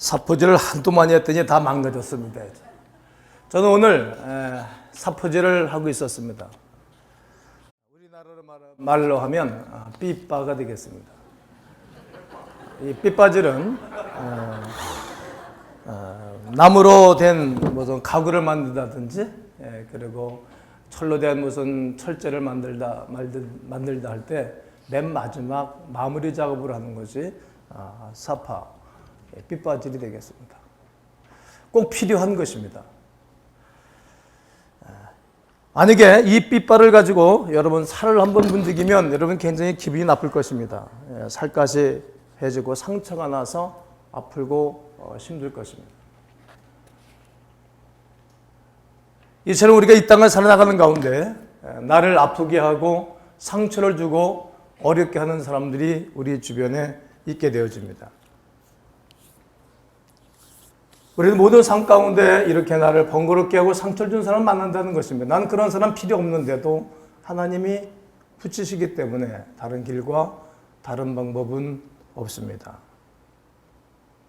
사포질을 한두 많이 했더니 다 망가졌습니다. 저는 오늘 사포질을 하고 있었습니다. 우리나라 말로 하면 삐빠가 되겠습니다. 이 삐빠질은 나무로 된 무슨 가구를 만든다든지, 그리고 철로 된 무슨 철제를 만들다 할 때 맨 마지막 마무리 작업을 하는 것이 사파, 삐빠질이 되겠습니다. 꼭 필요한 것입니다. 만약에 이 삐빠를 가지고 여러분 살을 한번 문지기면 여러분 굉장히 기분이 나쁠 것입니다. 살갗이 해지고 상처가 나서 아프고 힘들 것입니다. 이처럼 우리가 이 땅을 살아나가는 가운데 나를 아프게 하고 상처를 주고 어렵게 하는 사람들이 우리 주변에 있게 되어집니다. 우리는 모든 삶 가운데 이렇게 나를 번거롭게 하고 상처를 준 사람 만난다는 것입니다. 나는 그런 사람 필요 없는데도 하나님이 붙이시기 때문에 다른 길과 다른 방법은 없습니다.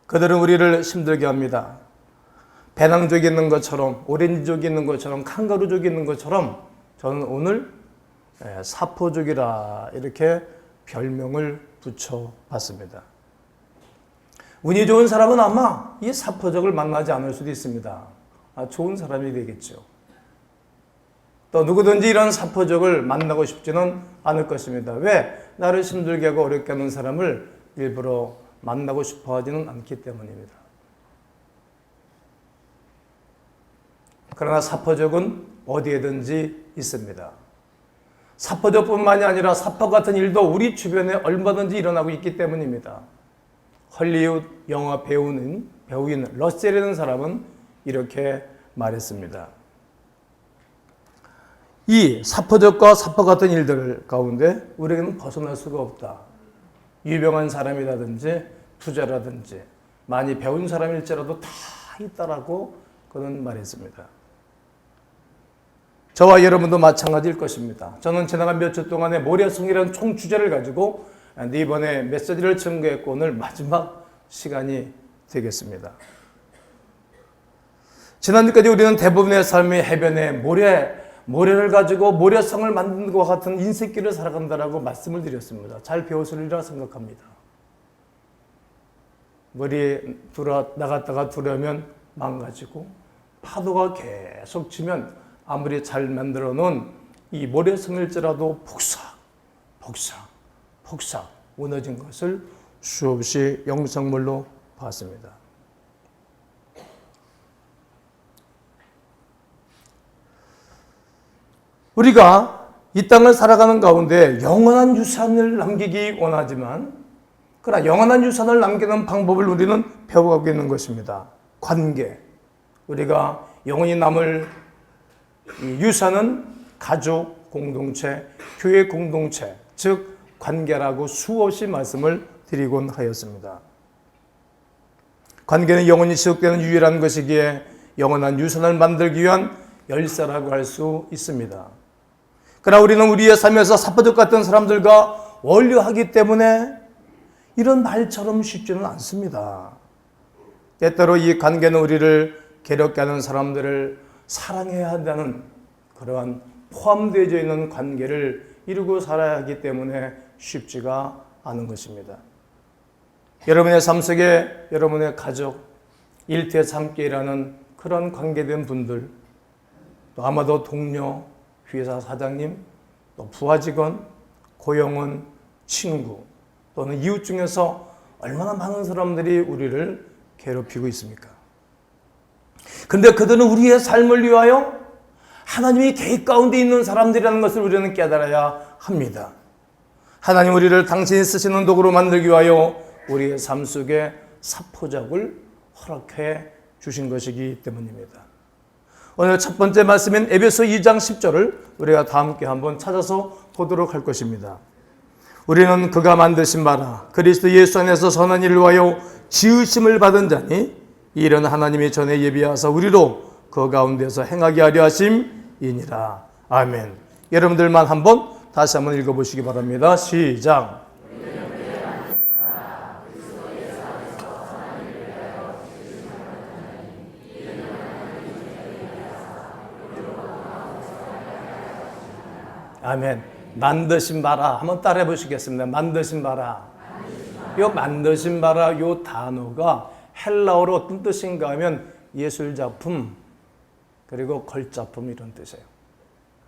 그들은 우리를 힘들게 합니다. 배낭족이 있는 것처럼, 오렌지족이 있는 것처럼, 칸가루족이 있는 것처럼 저는 오늘 사포족이라 이렇게 별명을 붙여봤습니다. 운이 좋은 사람은 아마 이 사포족을 만나지 않을 수도 있습니다. 좋은 사람이 되겠죠. 또 누구든지 이런 사포족을 만나고 싶지는 않을 것입니다. 왜? 나를 힘들게 하고 어렵게 하는 사람을 일부러 만나고 싶어 하지는 않기 때문입니다. 그러나 사포족은 어디에든지 있습니다. 사포족뿐만이 아니라 사포 같은 일도 우리 주변에 얼마든지 일어나고 있기 때문입니다. 헐리우드 영화 배우인 러셀이라는 사람은 이렇게 말했습니다. 이 사포족과 사포 같은 일들 가운데 우리에게는 벗어날 수가 없다. 유명한 사람이라든지 부자라든지 많이 배운 사람일지라도 다 있다라고 그는 말했습니다. 저와 여러분도 마찬가지일 것입니다. 저는 지나간 몇 주 동안에 모래성이라는 총 주제를 가지고 이번에 메시지를 증거했고 오늘 마지막 시간이 되겠습니다. 지난주까지 우리는 대부분의 삶의 해변에 모래를 가지고 모래성을 만드는 것과 같은 인생길을 살아간다라고 말씀을 드렸습니다. 잘 배웠으리라 생각합니다. 머리에 나갔다가 들어오면 망가지고 파도가 계속 치면 아무리 잘 만들어 놓은 이 모래성일지라도 폭삭 무너진 것을 수없이 영상물로 봤습니다. 우리가 이 땅을 살아가는 가운데 영원한 유산을 남기기 원하지만 그러나 영원한 유산을 남기는 방법을 우리는 배워가고 있는 것입니다. 관계. 우리가 영원히 남을 이 유산은 가족 공동체, 교회 공동체, 즉 관계라고 수없이 말씀을 드리곤 하였습니다. 관계는 영원히 지속되는 유일한 것이기에 영원한 유산을 만들기 위한 열쇠라고 할 수 있습니다. 그러나 우리는 우리의 삶에서 사포족 같은 사람들과 원류하기 때문에 이런 말처럼 쉽지는 않습니다. 때때로 이 관계는 우리를 괴롭게 하는 사람들을 사랑해야 한다는 그러한 포함되어 있는 관계를 이루고 살아야 하기 때문에 쉽지가 않은 것입니다. 여러분의 삶 속에 여러분의 가족, 일대삼계라는 그런 관계된 분들, 또 아마도 동료, 회사 사장님, 또 부하 직원, 고용원, 친구 또는 이웃 중에서 얼마나 많은 사람들이 우리를 괴롭히고 있습니까? 근데 그들은 우리의 삶을 위하여 하나님의 계획 가운데 있는 사람들이라는 것을 우리는 깨달아야 합니다. 하나님 우리를 당신이 쓰시는 도구로 만들기 위하여 우리의 삶 속에 사포작을 허락해 주신 것이기 때문입니다. 오늘 첫 번째 말씀인 에베소 2장 10절을 우리가 다 함께 한번 찾아서 보도록 할 것입니다. 우리는 그가 만드신 바라 그리스도 예수 안에서 선한 일을 위하여 지으심을 받은 자니 이런 하나님이 전에 예비하사 우리로 그 가운데서 행하게 하려 하심이니라. 아멘. 여러분들만 다시 한번 읽어보시기 바랍니다. 시작. 아멘. 만드신 바라. 한번 따라해 보시겠습니다. 만드신 바라. 요 만드신 바라 요 단어가 헬라어로 어떤 뜻인가 하면 예술작품 그리고 걸작품 이런 뜻이에요.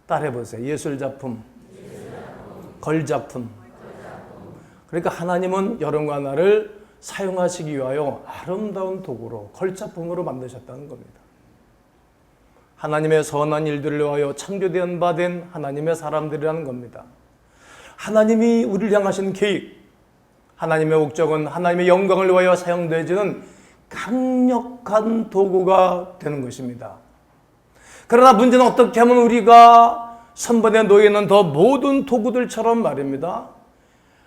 따라해 보세요. 예술작품, 걸작품. 그러니까 하나님은 여러분과 나를 사용하시기 위하여 아름다운 도구로 걸작품으로 만드셨다는 겁니다. 하나님의 선한 일들을 위하여 창조된 바 된 하나님의 사람들이라는 겁니다. 하나님이 우리를 향하신 계획, 하나님의 목적은 하나님의 영광을 위하여 사용되어지는 강력한 도구가 되는 것입니다. 그러나 문제는 어떻게 하면 우리가 선반에 놓여있는 더 모든 도구들처럼 말입니다.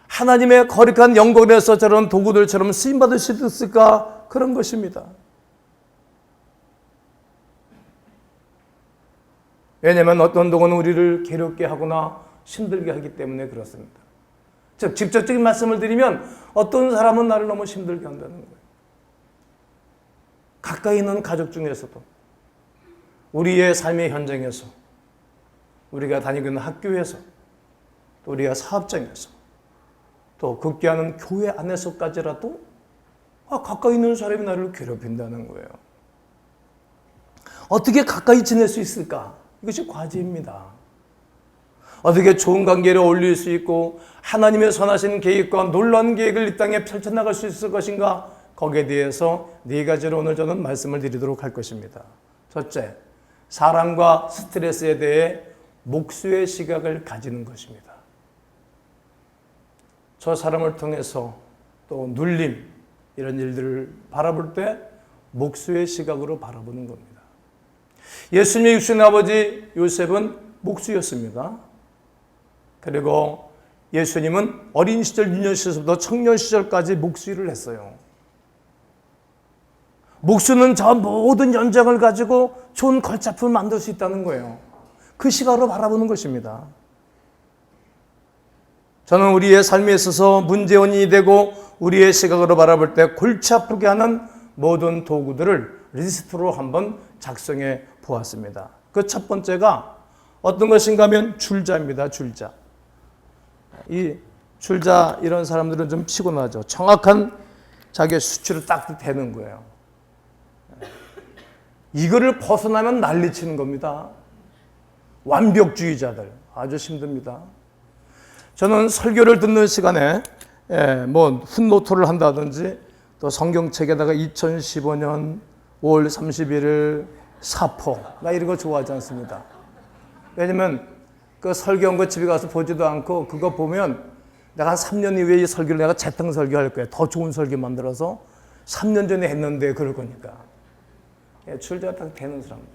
하나님의 거룩한 영광에서 저런 도구들처럼 쓰임받을 수 있을까? 그런 것입니다. 왜냐하면 어떤 도구는 우리를 괴롭게 하거나 힘들게 하기 때문에 그렇습니다. 즉 직접적인 말씀을 드리면 어떤 사람은 나를 너무 힘들게 한다는 거예요. 가까이 있는 가족 중에서도 우리의 삶의 현장에서 우리가 다니고 있는 학교에서 또 우리가 사업장에서 또 급기야는 교회 안에서까지라도 가까이 있는 사람이 나를 괴롭힌다는 거예요. 어떻게 가까이 지낼 수 있을까? 이것이 과제입니다. 어떻게 좋은 관계를 올릴 수 있고 하나님의 선하신 계획과 놀라운 계획을 이 땅에 펼쳐나갈 수 있을 것인가? 거기에 대해서 네 가지로 오늘 저는 말씀을 드리도록 할 것입니다. 첫째, 사랑과 스트레스에 대해 목수의 시각을 가지는 것입니다. 저 사람을 통해서 또 눌림 이런 일들을 바라볼 때 목수의 시각으로 바라보는 겁니다. 예수님의 육신의 아버지 요셉은 목수였습니다. 그리고 예수님은 어린 시절, 유년 시절부터 청년 시절까지 목수 일을 했어요. 목수는 저 모든 연장을 가지고 좋은 걸작품을 만들 수 있다는 거예요. 그 시각으로 바라보는 것입니다. 저는 우리의 삶에 있어서 문제원이 되고 우리의 시각으로 바라볼 때 골치 아프게 하는 모든 도구들을 리스트로 한번 작성해 보았습니다. 그 첫 번째가 어떤 것인가 하면 줄자입니다. 줄자. 이 줄자 이런 사람들은 좀 피곤하죠. 정확한 자기의 수치를 딱 대는 거예요. 이거를 벗어나면 난리치는 겁니다. 완벽주의자들 아주 힘듭니다. 저는 설교를 듣는 시간에 뭐 훗노트를 한다든지 또 성경책에다가 2015년 5월 31일 사포 나 이런 거 좋아하지 않습니다. 왜냐면 그 설교한 거 집에 가서 보지도 않고 그거 보면 내가 한 3년 이후에 이 설교를 내가 재탕 설교할 거야. 더 좋은 설교 만들어서 3년 전에 했는데 그럴 거니까. 출제가 딱 되는 사람들.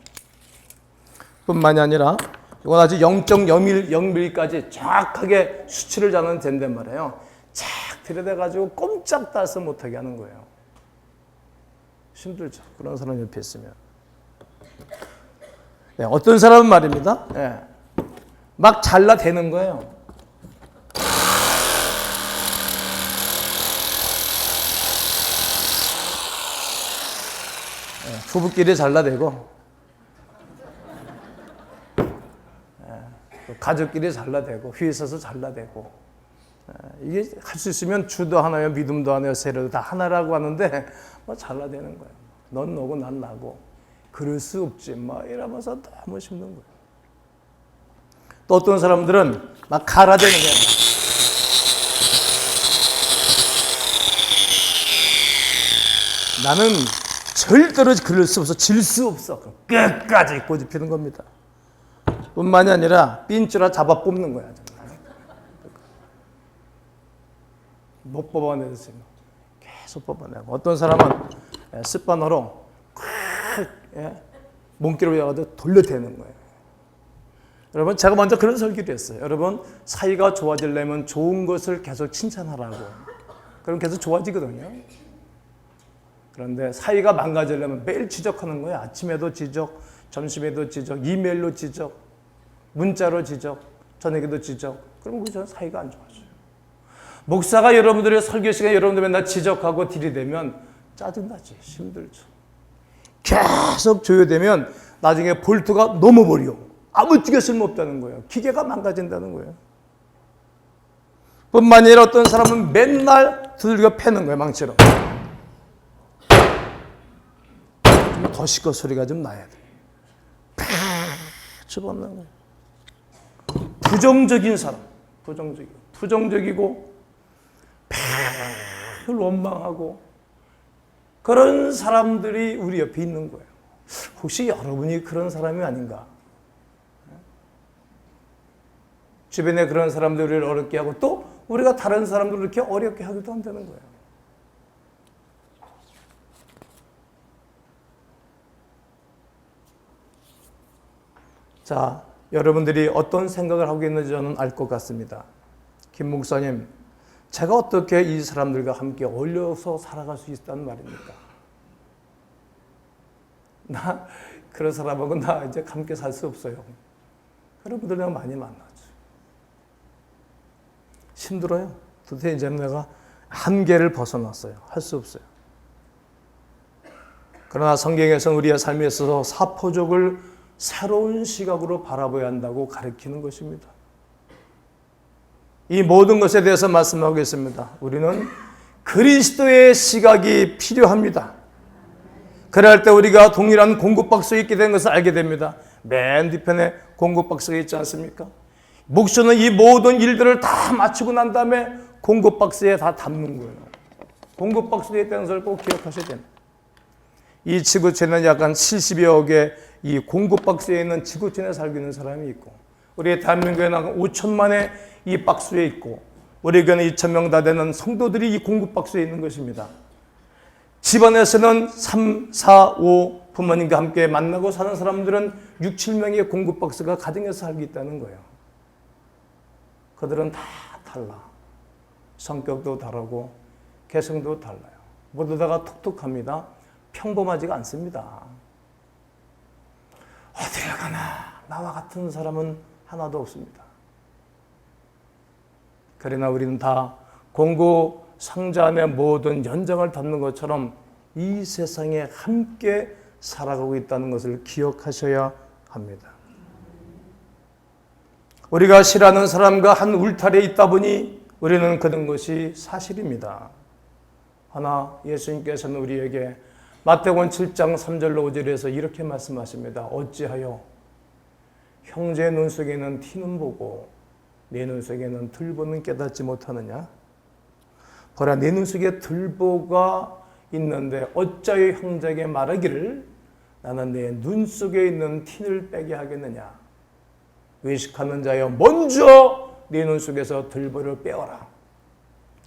뿐만이 아니라 이건 아주 0.0mm까지 정확하게 수치를 잡는 된단 말이에요. 착 들여다가지고 꼼짝 달싹 못하게 하는 거예요. 힘들죠. 그런 사람 옆에 있으면. 어떤 사람은 말입니다. 막 잘라대는 거예요. 부부끼리 잘라대고 가족끼리 잘라대고 회사에서 잘라대고 이게 할 수 있으면 주도 하나요 믿음도 하나요 세례도 다 하나라고 하는데 뭐 잘라대는 거예요. 넌 너고 난 나고 그럴 수 없지 막 이러면서 너무 힘든 거예요. 또 어떤 사람들은 막 갈아대는 거예요. 나는 절대로 그럴 수 없어. 질 수 없어. 끝까지 고집피는 겁니다. 뿐만이 아니라 삔쭈라 잡아 뽑는 거야. 못 뽑아내서 계속 뽑아내고 어떤 사람은 습관으로 몸기로 해가지고 돌려대는 거예요. 여러분 제가 먼저 그런 설교를 했어요. 여러분 사이가 좋아지려면 좋은 것을 계속 칭찬하라고. 그럼 계속 좋아지거든요. 그런데 사이가 망가지려면 매일 지적하는 거예요. 아침에도 지적, 점심에도 지적, 이메일로 지적, 문자로 지적, 저녁에도 지적. 그럼 그 사이가 안 좋아져요. 목사가 여러분들의 설교 시간에 여러분들 맨날 지적하고 들이대면 짜증나지, 힘들죠. 계속 조여대면 나중에 볼트가 넘어버려. 아무 찌개 쓸모없다는 거예요. 기계가 망가진다는 거예요. 뿐만 아니라 어떤 사람은 맨날 두들겨 패는 거예요. 망치로. 좀 더 시끄러 소리가 좀 나야 돼. 팍 집어넣는 거예요. 부정적인 사람. 부정적이고 늘 원망하고 그런 사람들이 우리 옆에 있는 거예요. 혹시 여러분이 그런 사람이 아닌가? 주변에 그런 사람들을 우리를 어렵게 하고 또 우리가 다른 사람들을 이렇게 어렵게 하기도 한다는 거예요. 자, 여러분들이 어떤 생각을 하고 있는지 저는 알 것 같습니다. 김 목사님, 제가 어떻게 이 사람들과 함께 어울려서 살아갈 수 있다는 말입니까? 나 그런 사람하고 나 이제 함께 살 수 없어요. 여러분들이랑 많이 만나죠. 힘들어요. 도대체 이제 내가 한계를 벗어났어요. 할 수 없어요. 그러나 성경에서는 우리의 삶에 있어서 사포족을 새로운 시각으로 바라봐야 한다고 가르치는 것입니다. 이 모든 것에 대해서 말씀하고 있습니다. 우리는 그리스도의 시각이 필요합니다. 그럴 때 우리가 동일한 공급박스에 있게 된 것을 알게 됩니다. 맨 뒤편에 공급박스가 있지 않습니까? 목수는 이 모든 일들을 다 마치고 난 다음에 공급박스에 다 담는 거예요. 공급박스에 있다는 것을 꼭 기억하셔야 됩니다. 이 지구촌에는 약간 70여 개의 이 공급박스에 있는 지구촌에 살고 있는 사람이 있고, 우리 대한민국에는 5천만의 이 박스에 있고, 우리 교회는 2,000명 다 되는 성도들이 이 공급박스에 있는 것입니다. 집안에서는 3, 4, 5 부모님과 함께 만나고 사는 사람들은 6, 7명의 공급박스가 가정에서 살고 있다는 거예요. 그들은 다 달라. 성격도 다르고 개성도 달라요. 모두 다가 톡톡합니다. 평범하지가 않습니다. 어디에 가나 나와 같은 사람은 하나도 없습니다. 그러나 우리는 다 공고 상자 안에 모든 연장을 담는 것처럼 이 세상에 함께 살아가고 있다는 것을 기억하셔야 합니다. 우리가 싫어하는 사람과 한 울타리에 있다 보니 우리는 그런 것이 사실입니다. 하나 예수님께서는 우리에게 마태복음 7장 3절로 5절에서 이렇게 말씀하십니다. 어찌하여 형제의 눈 속에는 티는 보고 내 눈 속에는 들보는 깨닫지 못하느냐? 보라, 내 눈 속에 들보가 있는데 어찌하여 형제에게 말하기를 나는 내 눈 속에 있는 티를 빼게 하겠느냐? 외식하는 자여 먼저 네 눈 속에서 들보를 빼어라.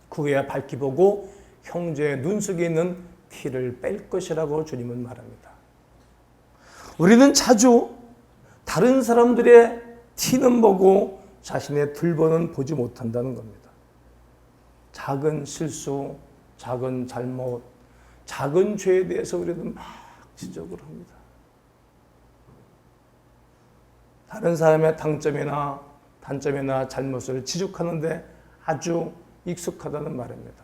그 후에 밝히 보고 형제의 눈 속에 있는 티를 뺄 것이라고 주님은 말합니다. 우리는 자주 다른 사람들의 티는 보고 자신의 들보는 보지 못한다는 겁니다. 작은 실수, 작은 잘못, 작은 죄에 대해서 우리는 막 지적을 합니다. 다른 사람의 당점이나 단점이나 잘못을 지적하는데 아주 익숙하다는 말입니다.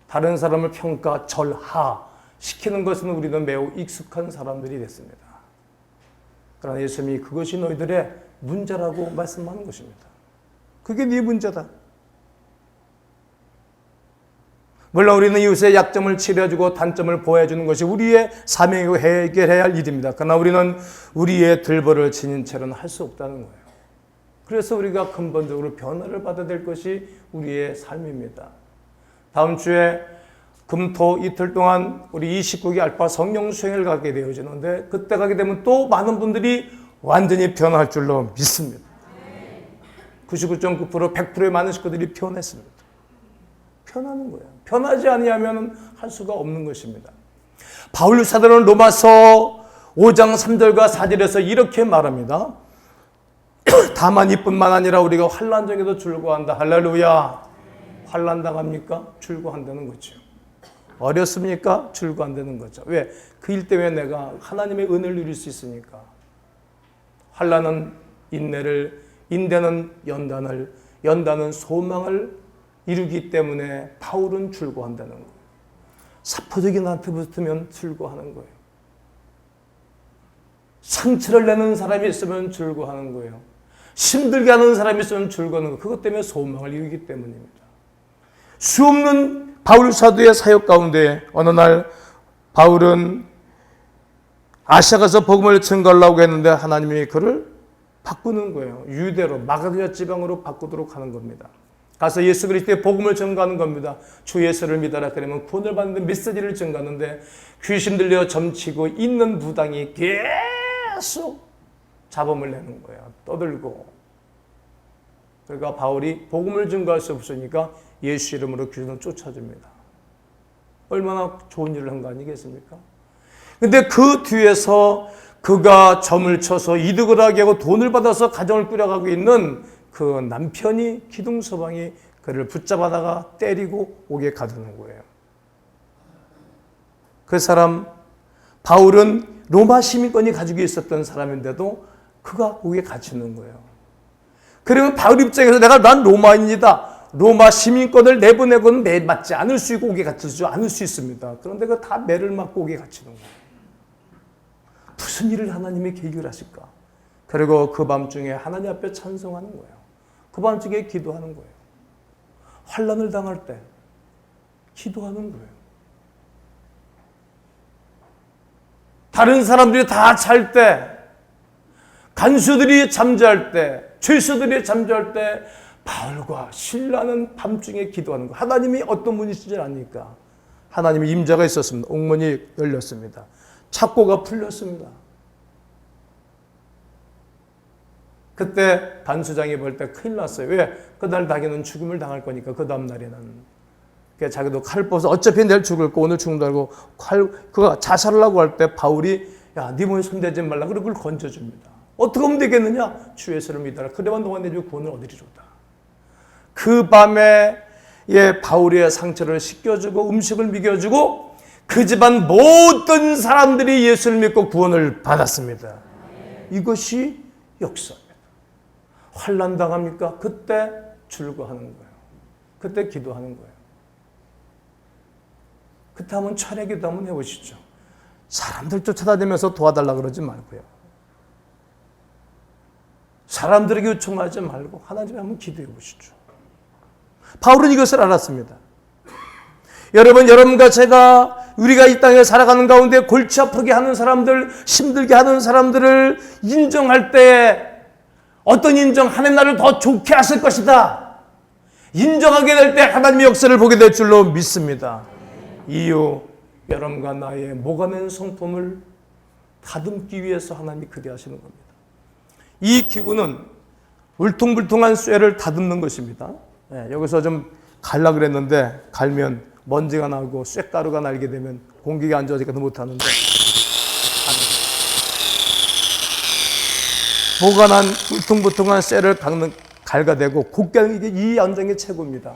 다른 사람을 평가, 절하 시키는 것은 우리는 매우 익숙한 사람들이 됐습니다. 그러나 예수님이 그것이 너희들의 문제라고 말씀하는 것입니다. 그게 네 문제다. 물론 우리는 이웃의 약점을 치료해주고 단점을 보호해주는 것이 우리의 사명이고 해결해야 할 일입니다. 그러나 우리는 우리의 들보를 지닌 채로는 할 수 없다는 거예요. 그래서 우리가 근본적으로 변화를 받아야 될 것이 우리의 삶입니다. 다음 주에 금토 이틀 동안 우리 29기 알파 성령 수행을 가게 되어지는데 그때 가게 되면 또 많은 분들이 완전히 변화할 줄로 믿습니다. 99.9% 100%의 많은 식구들이 변했습니다. 변하는 거예요. 변하지 아니하면 할 수가 없는 것입니다. 바울 사도는 로마서 5장 3절과 4절에서 이렇게 말합니다. 다만 이뿐만 아니라 우리가 환난 중에도 즐거워한다. 할렐루야. 환난 당합니까? 즐거워한다는 거죠. 어렵습니까? 즐거워한다는 거죠. 왜? 그 일 때문에 내가 하나님의 은혜를 누릴 수 있으니까. 환난은 인내를, 인내는 연단을, 연단은 소망을 이루기 때문에 바울은 즐거워한다는 거예요. 사포적이 나한테 붙으면 즐거워하는 거예요. 상처를 내는 사람이 있으면 즐거워하는 거예요. 힘들게 하는 사람이 있으면 즐거워하는 거예요. 그것 때문에 소망을 이루기 때문입니다. 수없는 바울 사도의 사역 가운데 어느 날 바울은 아시아 가서 복음을 전가하려고 했는데 하나님이 그를 바꾸는 거예요. 유대로 마가다냐 지방으로 바꾸도록 하는 겁니다. 가서 예수 그리스도의 복음을 전가하는 겁니다. 주 예수를 믿어라 그러면 구원을 받는 메시지를 전가하는데 귀신 들려 점치고 있는 무당이 계속 잡음을 내는 거예요. 떠들고. 그러니까 바울이 복음을 전가할 수 없으니까 예수 이름으로 귀신을 쫓아줍니다. 얼마나 좋은 일을 한 거 아니겠습니까? 근데 그 뒤에서 그가 점을 쳐서 이득을 하게 하고 돈을 받아서 가정을 꾸려가고 있는 그 남편이 기둥서방이 그를 붙잡아다가 때리고 옥에 가두는 거예요. 그 사람 바울은 로마 시민권이 가지고 있었던 사람인데도 그가 옥에 갇히는 거예요. 그리고 바울 입장에서 난 로마인이다. 로마 시민권을 내보내고는 맞지 않을 수 있고 옥에 갇히지 않을 수 있습니다. 그런데 그 다 매를 맞고 옥에 갇히는 거예요. 무슨 일을 하나님이 계획을 하실까? 그리고 그 밤중에 하나님 앞에 찬송하는 거예요. 그 밤중에 기도하는 거예요. 환난을 당할 때 기도하는 거예요. 다른 사람들이 다 잘 때, 간수들이 잠잘 때, 죄수들이 잠잘 때 바울과 실라는 밤중에 기도하는 거예요. 하나님이 어떤 분이신지 아니까. 하나님의 임재가 있었습니다. 옥문이 열렸습니다. 착고가 풀렸습니다. 그때 반수장이 볼 때 큰일 났어요. 왜? 그날 자기는 죽음을 당할 거니까 그 다음 날에는. 그래서 자기도 칼 뽑아서 어차피 내일 죽을 거 오늘 죽는다 알고 그가 자살을 하고 할 때 바울이 야, 네 몸에 손대지 말라. 그리고 그걸 건져줍니다. 어떻게 하면 되겠느냐? 주 예수를 믿어라. 그래만 너가 내주 구원을 얻으리 좋다. 그 밤에 바울의 상처를 씻겨주고 음식을 먹여주고 그 집안 모든 사람들이 예수를 믿고 구원을 받았습니다. 이것이 역사입니다. 환난 당합니까? 그때 즐거워하는 거예요. 그때 기도하는 거예요. 그때 한번 철회 기도 한번 해보시죠. 사람들 쫓아다니면서 도와달라 그러지 말고요. 사람들에게 요청하지 말고 하나님께 한번 기도해 보시죠. 바울은 이것을 알았습니다. 여러분과 제가 우리가 이 땅에 살아가는 가운데 골치 아프게 하는 사람들, 힘들게 하는 사람들을 인정할 때 어떤 인정? 하나님 나를 더 좋게 하실 것이다. 인정하게 될 때 하나님의 역사를 보게 될 줄로 믿습니다. 이유, 여러분과 나의 목아낸 성품을 다듬기 위해서 하나님이 그리 하시는 겁니다. 이 기구는 울퉁불퉁한 쇠를 다듬는 것입니다. 여기서 좀 갈라 그랬는데 갈면 먼지가 나고 쇠가루가 날게 되면 공기가 안 좋아지니까 못하는데 보관한 울퉁불퉁한 쇠를 갈가대고 곱게 하는 게 이 안정의 최고입니다.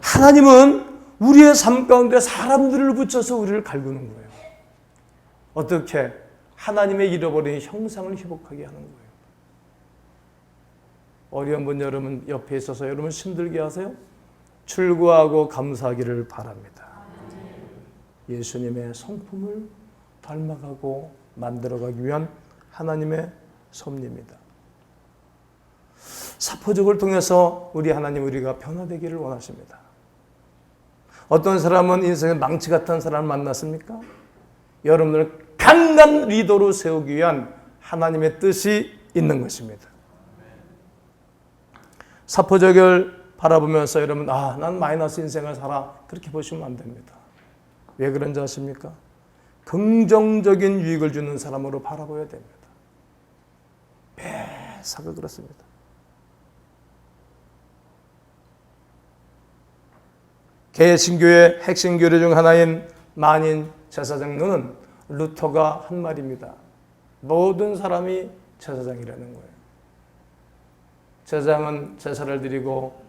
하나님은 우리의 삶 가운데 사람들을 붙여서 우리를 갈구는 거예요. 어떻게? 하나님의 잃어버린 형상을 회복하게 하는 거예요. 어려운 분 여러분 옆에 있어서 여러분 힘들게 하세요? 출구하고 감사하기를 바랍니다. 예수님의 성품을 닮아가고 만들어가기 위한 하나님의 섭리입니다. 사포족을 통해서 우리 하나님 우리가 변화되기를 원하십니다. 어떤 사람은 인생의 망치 같은 사람을 만났습니까? 여러분을 강한 리더로 세우기 위한 하나님의 뜻이 있는 것입니다. 사포족을 바라보면서 여러분 난 마이너스 인생을 살아 그렇게 보시면 안 됩니다. 왜 그런지 아십니까? 긍정적인 유익을 주는 사람으로 바라봐야 됩니다. 매사가 그렇습니다. 개신교의 핵심 교리 중 하나인 만인 제사장론은 루터가 한 말입니다. 모든 사람이 제사장이라는 거예요. 제사장은 제사를 드리고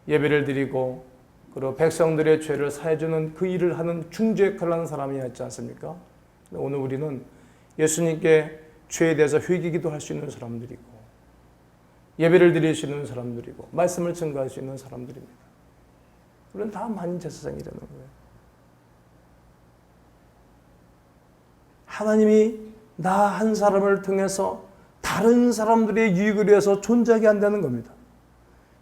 예배를 드리고 그리고 백성들의 죄를 사해주는 그 일을 하는 중재 역할을 하는 사람이었지 않습니까? 오늘 우리는 예수님께 죄에 대해서 회개기도 할 수 있는 사람들이고 예배를 드릴 수 있는 사람들이고 말씀을 증거할 수 있는 사람들입니다. 우리는 다 만인 제사장이라는 거예요. 하나님이 나 한 사람을 통해서 다른 사람들의 유익을 위해서 존재하게 한다는 겁니다.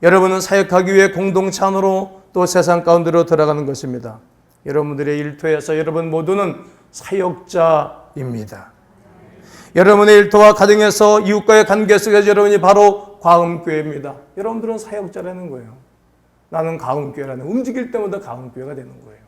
여러분은 사역하기 위해 공동체 안으로 또 세상 가운데로 들어가는 것입니다. 여러분들의 일터에서 여러분 모두는 사역자입니다. 여러분의 일터와 가정에서 이웃과의 관계 속에서 여러분이 바로 과음교회입니다. 여러분들은 사역자라는 거예요. 나는 가음교회라는, 움직일 때마다 가음교회가 되는 거예요.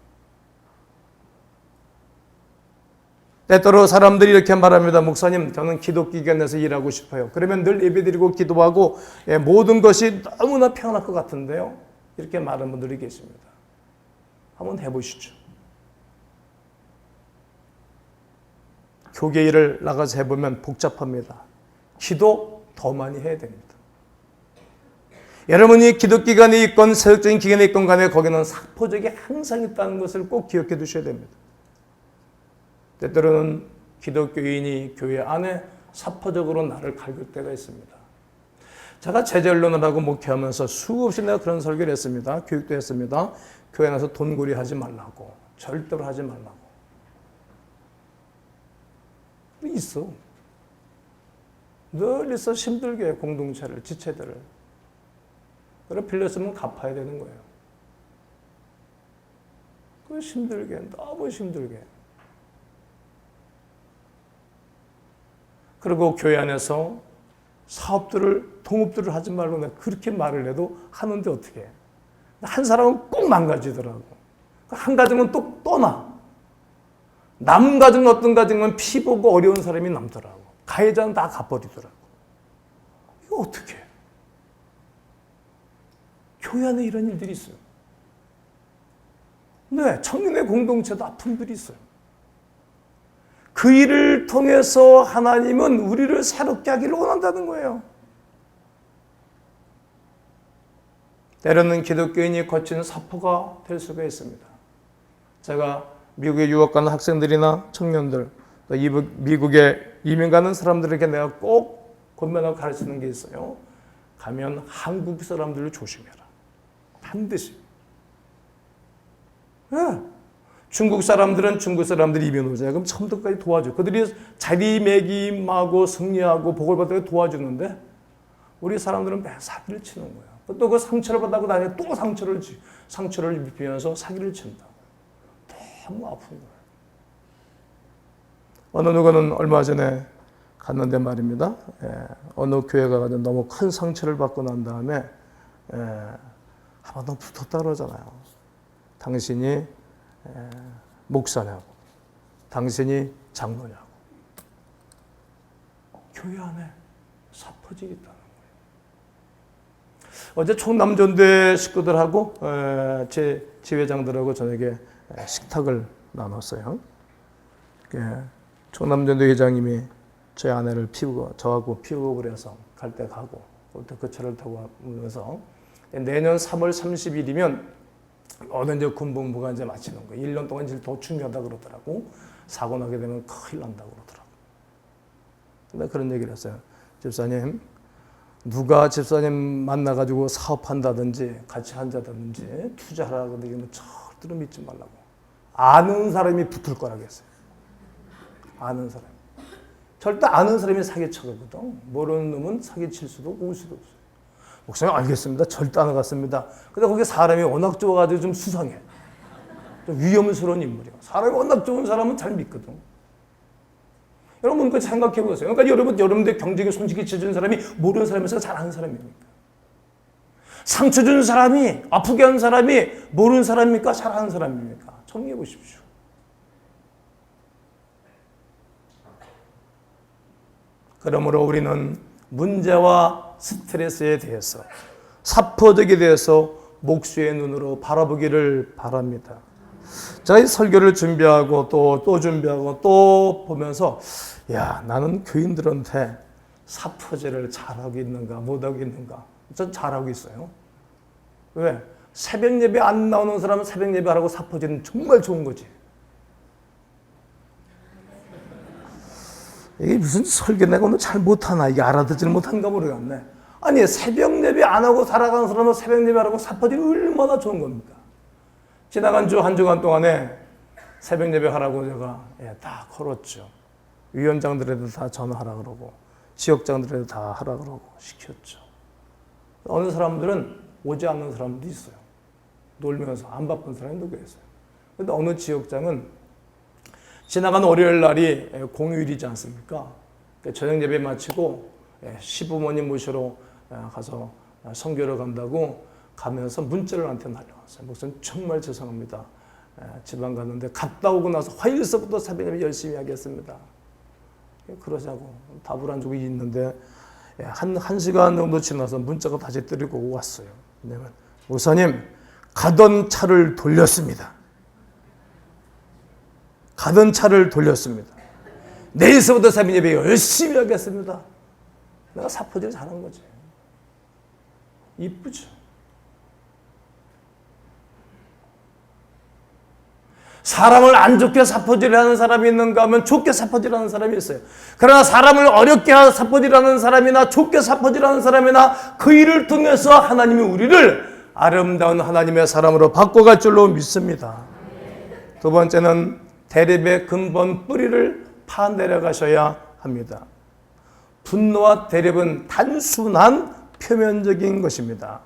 때때로 사람들이 이렇게 말합니다. 목사님, 저는 기독기관에서 일하고 싶어요. 그러면 늘 예배드리고 기도하고 모든 것이 너무나 편할 것 같은데요. 이렇게 말하는 분들이 계십니다. 한번 해보시죠. 교계 일을 나가서 해보면 복잡합니다. 기도 더 많이 해야 됩니다. 여러분이 기독기관에 있건 세력적인 기관에 있건 간에 거기는 사포적이 항상 있다는 것을 꼭 기억해 두셔야 됩니다. 때때로는 기독교인이 교회 안에 사포적으로 나를 갈길 때가 있습니다. 제가 제자훈련을 하고 목회하면서 수없이 내가 그런 설교를 했습니다. 교육도 했습니다. 교회 안에서 돈고리 하지 말라고. 절대로 하지 말라고. 있어. 늘 있어. 힘들게 해, 공동체를, 지체들을. 그래 빌렸으면 갚아야 되는 거예요. 그 힘들게, 너무 힘들게. 그리고 교회 안에서 사업들을, 통업들을 하지 말고 내가 그렇게 말을 해도 하는데 어떻게 해? 한 사람은 꼭 망가지더라고. 한 가정은 또 떠나. 남 가정 어떤 가정은 피 보고 어려운 사람이 남더라고. 가해자는 다 갚아버리더라고. 이거 어떻게 해? 교회 안에 이런 일들이 있어요. 네, 청년의 공동체도 아픔들이 있어요. 그 일을 통해서 하나님은 우리를 새롭게 하기를 원한다는 거예요. 때로는 기독교인이 거친 사포가 될 수가 있습니다. 제가 미국에 유학 가는 학생들이나 청년들, 또 미국에 이민 가는 사람들에게 내가 꼭 권면하고 가르치는 게 있어요. 가면 한국 사람들을 조심해라. 반드시. 네. 중국 사람들은 중국 사람들이 이민 오자. 그럼 처음부터까지 도와줘. 그들이 자리매김하고 승리하고 복을 받고 도와주는데 우리 사람들은 매일 사기를 치는 거야. 또 그 상처를 받고 나중에 또 상처를 입히면서 사기를 친다. 너무 아픈 거예요. 어느 누구는 얼마 전에 갔는데 말입니다. 어느 교회가 가서 너무 큰 상처를 받고 난 다음에 한번 더 붙었다 그러잖아요. 당신이 목사냐고, 당신이 장로냐고. 교회 안에 사포질이 있다는 거예요. 어제 총남전대 식구들하고 제 지회장들하고 저녁에 식탁을 나눴어요. 총남전대 회장님이 저희 아내를 피우고 저하고 피우고 그래서 갈 때 가고 올 때 그 차를 타고 오면서 내년 3월 30일이면 어느 이제 군복무가 이제 마치는 거예요. 1년 동안 이제 더 중요하다 그러더라고. 사고 나게 되면 큰일 난다고 그러더라고. 근데 그런 얘기를 했어요. 집사님, 누가 집사님 만나가지고 사업한다든지 같이 한다든지 투자하라고 그러면 절대로 믿지 말라고. 아는 사람이 붙을 거라고 했어요. 아는 사람. 절대 아는 사람이 사기쳐거든. 모르는 놈은 사기칠 수도 없고 올 수도 없어요. 목사님 알겠습니다. 절대 안 가겠습니다. 근데 거기 사람이 워낙 좋아가지고 좀 수상해. 좀 위험스러운 인물이야. 사람이 워낙 좋은 사람은 잘 믿거든. 여러분 그거 생각해 보세요. 그러니까 여러분들 경제에 손쉽게 쳐준 사람이 모르는 사람에서 잘 아는 사람입니까? 상처 준 사람이, 아프게 한 사람이 모르는 사람입니까? 잘 아는 사람입니까? 정리해 보십시오. 그러므로 우리는 문제와 스트레스에 대해서, 사포적에 대해서 목수의 눈으로 바라보기를 바랍니다. 제가 이 설교를 준비하고 또 준비하고 또 보면서 야, 나는 교인들한테 사포제를 잘하고 있는가 못하고 있는가. 전 잘하고 있어요. 왜? 새벽 예배 안 나오는 사람은 새벽 예배하라고 사포제는 정말 좋은 거지. 이게 무슨 설교 내가 오늘 잘 못하나, 이게 알아듣지를 못한가 모르겠네. 아니, 새벽 예배 안 하고 살아가는 사람은 새벽 예배하라고 사포제 얼마나 좋은 겁니까? 지나간 주 한 주간 동안에 새벽 예배 하라고 제가 다 걸었죠. 위원장들에도 다 전화하라 그러고 지역장들에도 다 하라 그러고 시켰죠. 어느 사람들은 오지 않는 사람도 있어요. 놀면서 안 바쁜 사람이 누구 있어요. 그런데 어느 지역장은 지나간 월요일 날이 공휴일이지 않습니까? 저녁 예배 마치고 시부모님 모시러 가서 선교를 간다고 가면서 문자를 나한테 날려왔어요. 목사님 정말 죄송합니다. 지방 갔는데 갔다 오고 나서 화요일서부터 새벽에 열심히 하겠습니다. 그러자고 답을 안 주고 있는데 한 시간 정도 지나서 문자가 다시 뜨리고 왔어요. 왜냐면 목사님 가던 차를 돌렸습니다. 가던 차를 돌렸습니다. 내일서부터 새벽 예배 열심히 하겠습니다. 내가 사포질 잘한 거지. 이쁘죠. 사람을 안 좋게 사포질하는 사람이 있는가 하면 좋게 사포질하는 사람이 있어요. 그러나 사람을 어렵게 사포질하는 사람이나 좋게 사포질하는 사람이나 그 일을 통해서 하나님이 우리를 아름다운 하나님의 사람으로 바꿔갈 줄로 믿습니다. 두 번째는 대립의 근본 뿌리를 파내려가셔야 합니다. 분노와 대립은 단순한 표면적인 것입니다.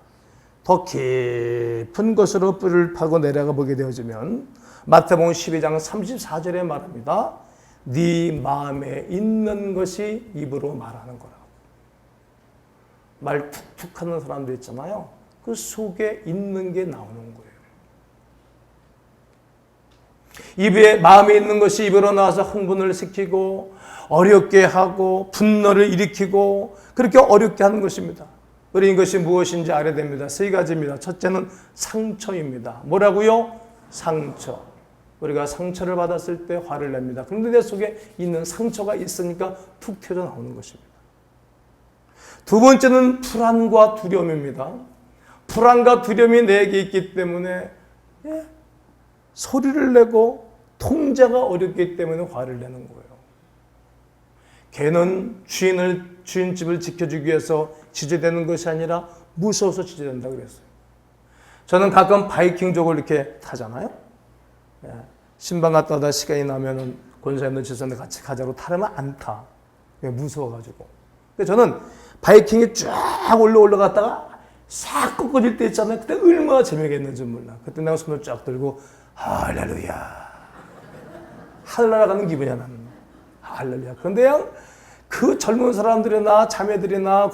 더 깊은 것으로 뿌리를 파고 내려가 보게 되어지면 마태복음 12장 34절에 말합니다. 네 마음에 있는 것이 입으로 말하는 거라고. 말 툭툭 하는 사람도 있잖아요. 그 속에 있는 게 나오는 거예요. 입에 마음에 있는 것이 입으로 나와서 흥분을 시키고 어렵게 하고 분노를 일으키고 그렇게 어렵게 하는 것입니다. 우리 이것이 무엇인지 알아야 됩니다. 세 가지입니다. 첫째는 상처입니다. 뭐라고요? 상처. 우리가 상처를 받았을 때 화를 냅니다. 그런데 내 속에 있는 상처가 있으니까 툭 튀어져 나오는 것입니다. 두 번째는 불안과 두려움입니다. 불안과 두려움이 내게 있기 때문에 소리를 내고 통제가 어렵기 때문에 화를 내는 거예요. 개는 주인집을 지켜주기 위해서 지저대는 것이 아니라 무서워서 지저댄다고 그랬어요. 저는 가끔 바이킹족을 이렇게 타잖아요. 신방 갔다 오다 시간이 나면은 권사님들 지선에 같이 가자고 타려면 안 타. 무서워가지고. 저는 바이킹이 쫙 올라갔다가 싹 꺾어질 때 있잖아요. 그때 얼마나 재미있겠는지 몰라. 그때 내가 손을 쫙 들고 할렐루야. 하늘나라 가는 기분이야 나는. 할렐루야. 그런데 그냥 그 젊은 사람들이나 자매들이나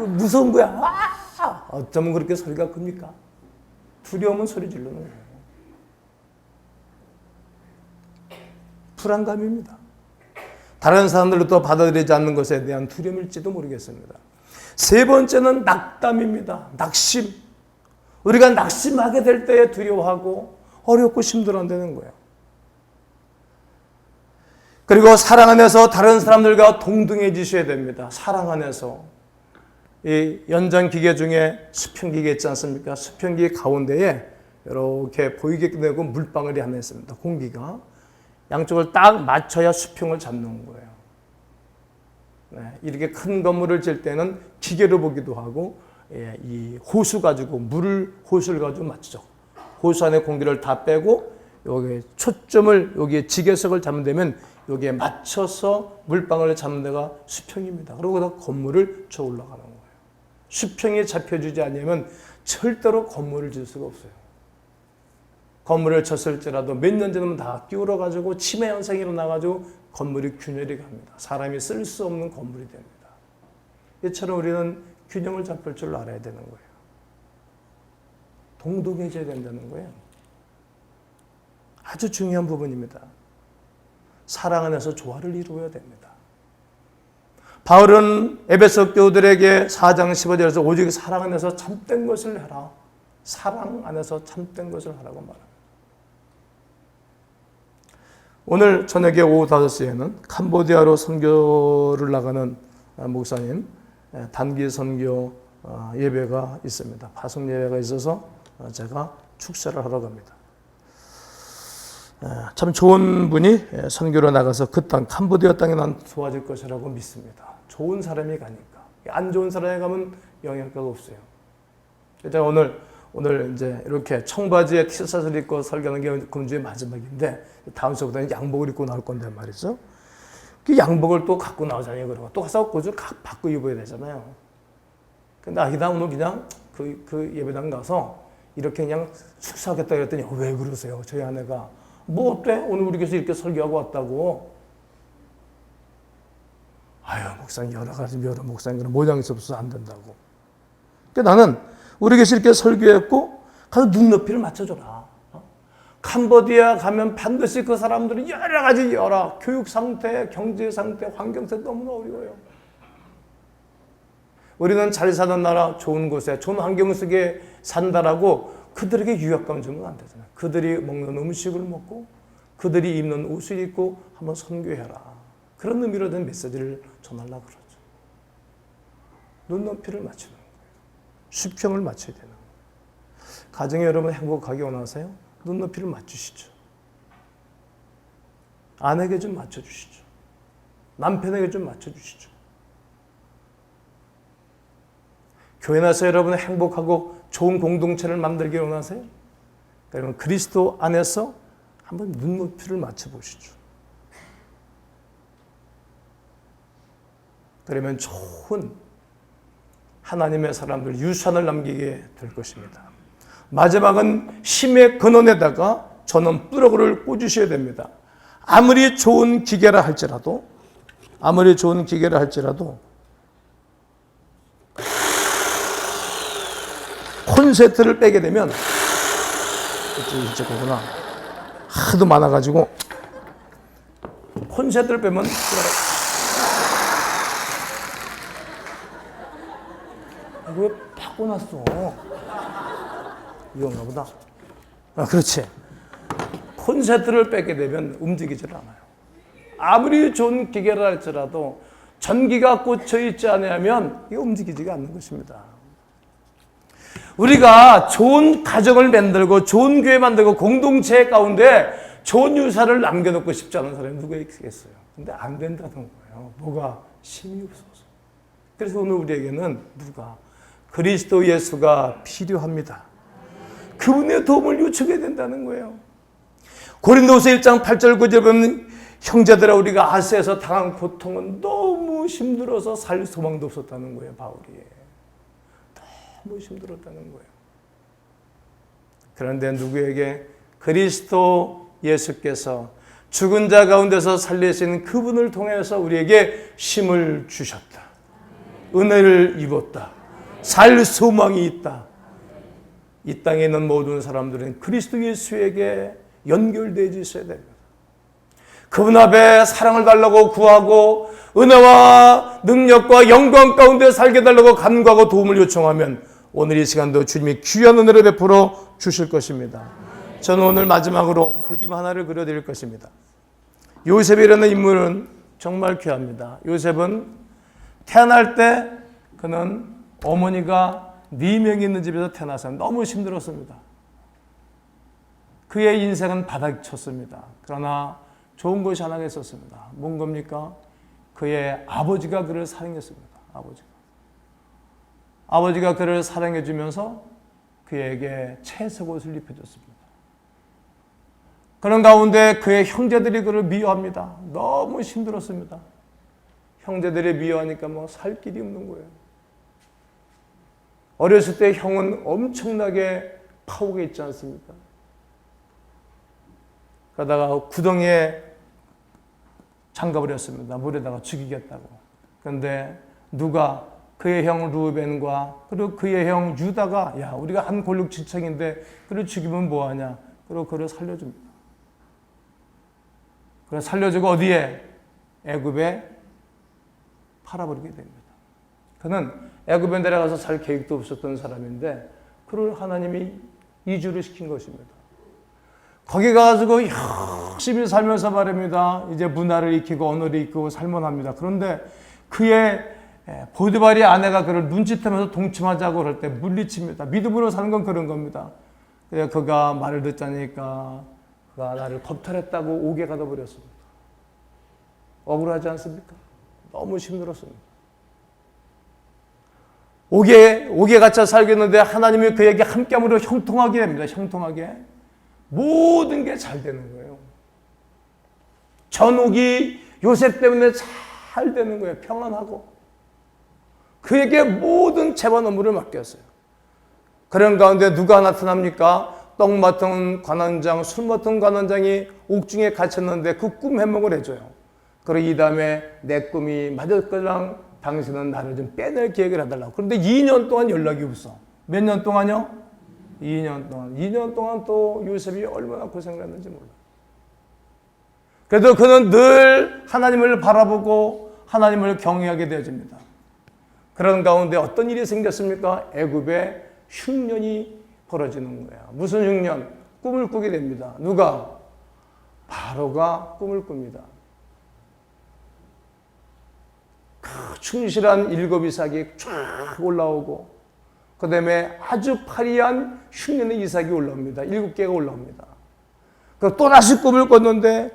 무서운 거야. 어쩌면 그렇게 소리가 큽니까? 두려움은 소리 지르는 거예요. 불안감입니다. 다른 사람들로부터 받아들이지 않는 것에 대한 두려움일지도 모르겠습니다. 세 번째는 낙담입니다. 낙심. 우리가 낙심하게 될 때에 두려워하고 어렵고 힘들어한다는 거예요. 그리고 사랑 안에서 다른 사람들과 동등해지셔야 됩니다. 사랑 안에서. 이 연장기계 중에 수평기계 있지 않습니까? 수평기계 가운데에 이렇게 보이게 되고 물방울이 하나 있습니다. 공기가. 양쪽을 딱 맞춰야 수평을 잡는 거예요. 네, 이렇게 큰 건물을 질 때는 기계로 보기도 하고 이 호수 가지고 호수를 가지고 맞추죠. 호수 안에 공기를 다 빼고 여기 초점을 여기에 지게석을 잡는 데면 여기에 맞춰서 물방울을 잡는 데가 수평입니다. 그리고 그 건물을 쳐 올라가는 거예요. 수평이 잡혀주지 않으면 절대로 건물을 질 수가 없어요. 건물을 쳤을지라도 몇 년 지나면 다 끼울어가지고 치매 현상이 일어나가지고 건물이 균열이 갑니다. 사람이 쓸 수 없는 건물이 됩니다. 이처럼 우리는 균형을 잡을 줄 알아야 되는 거예요. 동등해져야 된다는 거예요. 아주 중요한 부분입니다. 사랑 안에서 조화를 이루어야 됩니다. 바울은 에베소 교우들에게 4장 15절에서 오직 사랑 안에서 참된 것을 해라. 사랑 안에서 참된 것을 하라고 말합니다. 오늘 저녁에 오후 5시에는 캄보디아로 선교를 나가는 목사님 단기 선교 예배가 있습니다. 파송 예배가 있어서 제가 축사를 하러 갑니다. 참 좋은 분이 선교로 나가서 그 땅 캄보디아 땅에 난 좋아질 것이라고 믿습니다. 좋은 사람이 가니까. 안 좋은 사람이 가면 영향가가 없어요. 제가 오늘 오늘 이제 이렇게 청바지에 티셔츠를 입고 설교하는 게 금주의 마지막인데 다음 주부터는 양복을 입고 나올 건데 말이죠. 그 양복을 또 갖고 나오잖아요. 그러고 또 가서 그걸 바꿔 입어야 되잖아요. 근데 아기다 오늘 그냥 그 예배당 가서 이렇게 그냥 숙사하겠다 그랬더니 왜 그러세요? 저희 아내가 뭐 어때? 오늘 우리 교회에서 이렇게 설교하고 왔다고. 아유 목사님 여러 목사님들은 모양이 없어서 안 된다고. 그러니까 나는 우리 교회에서 이렇게 설교했고 가서 눈높이를 맞춰줘라. 캄보디아 가면 반드시 그 사람들은 여러 가지 교육 상태, 경제 상태, 환경 상태 너무나 어려워요. 우리는 잘 사는 나라, 좋은 곳에, 좋은 환경 속에 산다라고 그들에게 유혹감 주면 안 되잖아요. 그들이 먹는 음식을 먹고 그들이 입는 옷을 입고 한번 선교해라. 그런 의미로 된 메시지를 전하려고 그러죠. 눈높이를 맞추는 거예요. 수평을 맞춰야 되는 거예요. 가정에 여러분 행복하게 원하세요? 눈높이를 맞추시죠. 아내에게 좀 맞춰주시죠. 남편에게 좀 맞춰주시죠. 교회 나서 여러분 행복하고 좋은 공동체를 만들기 원하세요? 여러분 그리스도 안에서 한번 눈높이를 맞춰보시죠. 그러면 좋은 하나님의 사람들 유산을 남기게 될 것입니다. 마지막은 힘의 근원에다가 전원뿌러기를 꽂으셔야 됩니다. 아무리 좋은 기계라 할지라도 콘센트를 빼게 되면 이제 거구나 하도 많아가지고 콘센트를 빼면 왜 바꿔놨어? 이건가 보다. 그렇지. 콘센트를 빼게 되면 움직이질 않아요. 아무리 좋은 기계를 할지라도 전기가 꽂혀 있지 않으면 이게 움직이지가 않는 것입니다. 우리가 좋은 가정을 만들고 좋은 교회 만들고 공동체 가운데 좋은 유산을 남겨놓고 싶지 않은 사람이 누가 있겠어요? 근데 안 된다는 거예요. 뭐가? 힘이 없어서. 그래서 오늘 우리에게는 그리스도 예수가 필요합니다. 그분의 도움을 요청해야 된다는 거예요. 고린도후서 1장 8절 9절 보면 형제들아 우리가 아시아에서 당한 고통은 너무 힘들어서 살 소망도 없었다는 거예요. 바울이. 너무 힘들었다는 거예요. 그런데 누구에게? 그리스도 예수께서 죽은 자 가운데서 살리신 그분을 통해서 우리에게 힘을 주셨다. 은혜를 입었다. 살 소망이 있다. 이 땅에 있는 모든 사람들은 그리스도 예수에게 연결되어 있어야 됩니다. 그분 앞에 사랑을 달라고 구하고 은혜와 능력과 영광 가운데 살게 달라고 간구하고 도움을 요청하면 오늘 이 시간도 주님이 귀한 은혜를 베풀어 주실 것입니다. 저는 오늘 마지막으로 그림 하나를 그려드릴 것입니다. 요셉이라는 인물은 정말 귀합니다. 요셉은 태어날 때 그는 어머니가 4명이 있는 집에서 태어나서 너무 힘들었습니다. 그의 인생은 바닥쳤습니다. 그러나 좋은 것이 하나가 있었습니다. 뭔 겁니까? 그의 아버지가 그를 사랑했습니다. 아버지가 그를 사랑해 주면서 그에게 채색 옷을 입혀줬습니다. 그런 가운데 그의 형제들이 그를 미워합니다. 너무 힘들었습니다. 형제들이 미워하니까 살 길이 없는 거예요. 어렸을 때 형은 엄청나게 파국에 있지 않습니까? 그러다가 구덩이에 장가버렸습니다. 물에다가 죽이겠다고. 그런데 누가 그의 형 루벤과 그리고 그의 형 유다가 우리가 한 골육지청인데 그를 죽이면 뭐하냐. 그리고 그를 살려줍니다. 그를 살려주고 어디에? 애굽에 팔아버리게 됩니다. 그는 애굽에 내려가서 살 계획도 없었던 사람인데 그를 하나님이 이주를 시킨 것입니다. 거기 가가지고 열심히 살면서 말입니다. 이제 문화를 익히고 언어를 익히고 살만합니다. 그런데 그의 보디발의 아내가 그를 눈치태면서 동침하자고 그럴 때 물리칩니다. 믿음으로 사는 건 그런 겁니다. 그가 말을 듣자니까 그가 나를 겁탈했다고 옥에 가둬버렸습니다. 억울하지 않습니까? 너무 힘들었습니다. 옥에 갇혀 살겠는데 하나님이 그에게 함께함으로 형통하게 됩니다. 형통하게. 모든 게 잘 되는 거예요. 전옥이 요셉 때문에 잘 되는 거예요. 평안하고. 그에게 모든 재반 업무를 맡겼어요. 그런 가운데 누가 나타납니까? 떡 맡은 관원장, 술 맡은 관원장이 옥중에 갇혔는데 그 꿈 해몽을 해줘요. 그리고 이 다음에 내 꿈이 맞을 거랑 당신은 나를 좀 빼낼 계획을 해달라고. 그런데 2년 동안 연락이 없어. 몇 년 동안요? 2년 동안. 2년 동안 또 요셉이 얼마나 고생을 했는지 몰라. 그래도 그는 늘 하나님을 바라보고 하나님을 경외하게 되어집니다. 그런 가운데 어떤 일이 생겼습니까? 애굽에 흉년이 벌어지는 거야. 무슨 흉년? 꿈을 꾸게 됩니다. 누가? 바로가 꿈을 꿉니다. 충실한 7 이삭이 쫙 올라오고 그 다음에 아주 파리한 흉년의 이삭이 올라옵니다. 7개가 올라옵니다. 또다시 꿈을 꿨는데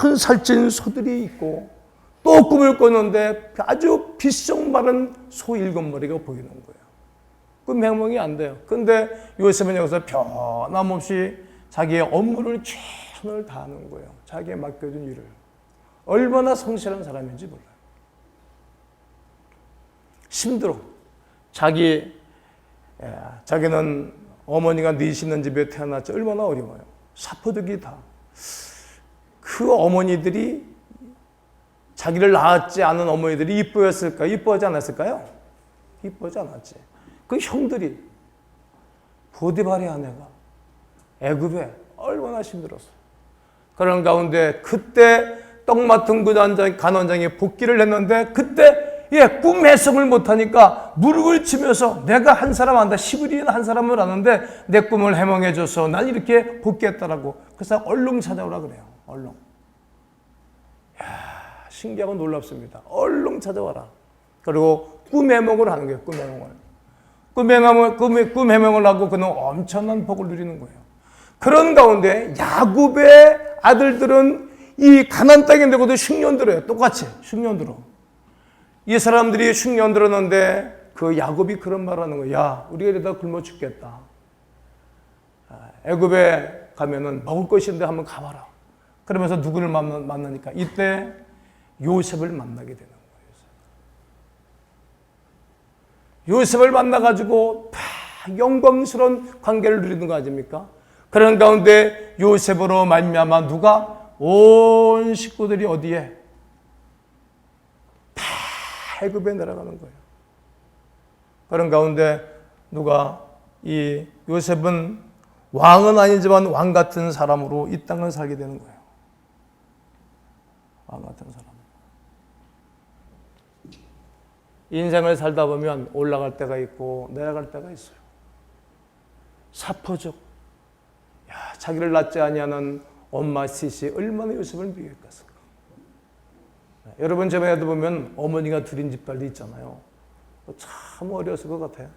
큰 살찐 소들이 있고 또 꿈을 꿨는데 아주 비숑 마른 소 7마리가 보이는 거예요. 꿈 해몽이 안 돼요. 근데 요셉은 여기서 변함없이 자기의 업무를 최선을 다하는 거예요. 자기의 맡겨준 일을. 얼마나 성실한 사람인지 몰라요. 힘들어. 자기는 어머니가 뉘시는 집에 태어났지. 얼마나 어려워요. 사포득이 다. 그 어머니들이 자기를 낳았지 않은 어머니들이 이뻐했을까요? 이뻐하지 않았을까요? 이뻐하지 않았지. 그 형들이 보디발의 아내가 애굽에 얼마나 힘들었어요. 그런 가운데 그때 떡 맡은 간원장이 복귀를 했는데 그때 꿈 해석을 못하니까 무릎을 치면서 내가 한 사람 안다. 시브리인 한 사람을 아는데 내 꿈을 해몽해줘서 난 이렇게 복귀했다라고. 그래서 얼른 찾아오라 그래요. 얼른. 신기하고 놀랍습니다. 얼른 찾아와라. 그리고 꿈 해몽을 하는 거예요. 꿈 해몽을 하고 그는 엄청난 복을 누리는 거예요. 그런 가운데 야곱의 아들들은 이 가나안 땅에 내고도 흉년 들어요. 똑같이 흉년 들어. 이 사람들이 흉년 들었는데 그 야곱이 그런 말 하는 거야. 야, 우리가 이러다 굶어 죽겠다. 애굽에 가면은 먹을 것이 있는데 한번 가봐라. 그러면서 누구를 만나니까 이때 요셉을 만나게 되는 거예요. 요셉을 만나가지고 영광스러운 관계를 누리는 거 아닙니까? 그런 가운데 요셉으로 말미암아 누가? 온 식구들이 어디에? 애굽에 내려가는 거예요. 그런 가운데 누가 이 요셉은 왕은 아니지만 왕 같은 사람으로 이 땅을 살게 되는 거예요. 왕 같은 사람. 인생을 살다 보면 올라갈 때가 있고 내려갈 때가 있어요. 사포족. 자기를 낳지 아니하는 엄마 셋이 얼마나 요셉을 미워했겠어요. 여러분 주변에도 보면 어머니가 둘인 집들도 있잖아요. 참 어려웠을 것 같아요.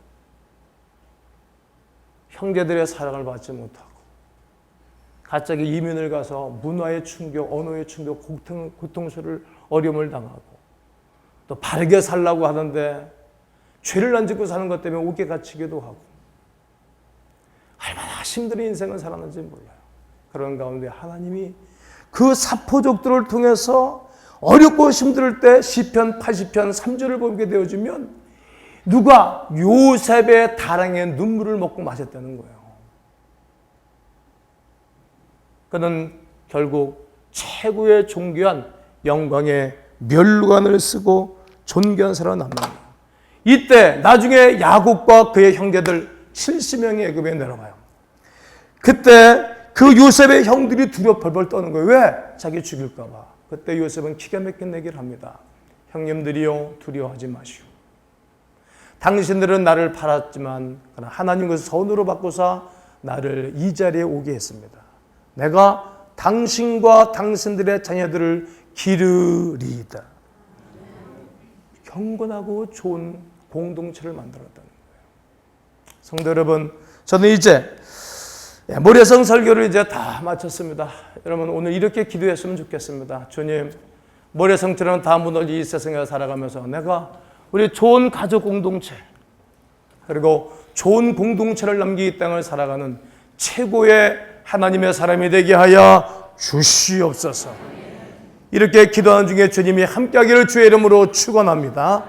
형제들의 사랑을 받지 못하고 갑자기 이민을 가서 문화의 충격, 언어의 충격, 고통스러울 어려움을 당하고 또 바르게 살라고 하는데 죄를 안 짓고 사는 것 때문에 옥에 갇히기도 하고 얼마나 힘든 인생을 살았는지 몰라요. 그런 가운데 하나님이 그 사포족들을 통해서 어렵고 힘들 때 시편 80편 3절을 보게 되어주면 누가 요셉의 다랑의 눈물을 먹고 마셨다는 거예요. 그는 결국 최고의 존귀한 영광의 멸루관을 쓰고 존귀한 사람으로 남는 거예요. 이때 나중에 야곱과 그의 형제들 70명이 애굽에 내려가요. 그때 그 요셉의 형들이 두려워 벌벌 떠는 거예요. 왜? 자기 죽일까 봐. 그때 요셉은 기가 막힌 얘기를 합니다. 형님들이요, 두려워하지 마시오. 당신들은 나를 팔았지만 하나님께서 선으로 바꾸사 나를 이 자리에 오게 했습니다. 내가 당신과 당신들의 자녀들을 기르리이다. 경건하고 좋은 공동체를 만들었다는 거예요. 성도 여러분, 저는 이제 모래성 설교를 이제 다 마쳤습니다. 여러분 오늘 이렇게 기도했으면 좋겠습니다. 주님, 모래성처럼 다 무너진 이 세상에 살아가면서 내가 우리 좋은 가족 공동체, 그리고 좋은 공동체를 남기기 땅을 살아가는 최고의 하나님의 사람이 되게 하여 주시옵소서. 이렇게 기도하는 중에 주님이 함께하기를 주의 이름으로 축원합니다.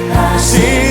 위대하신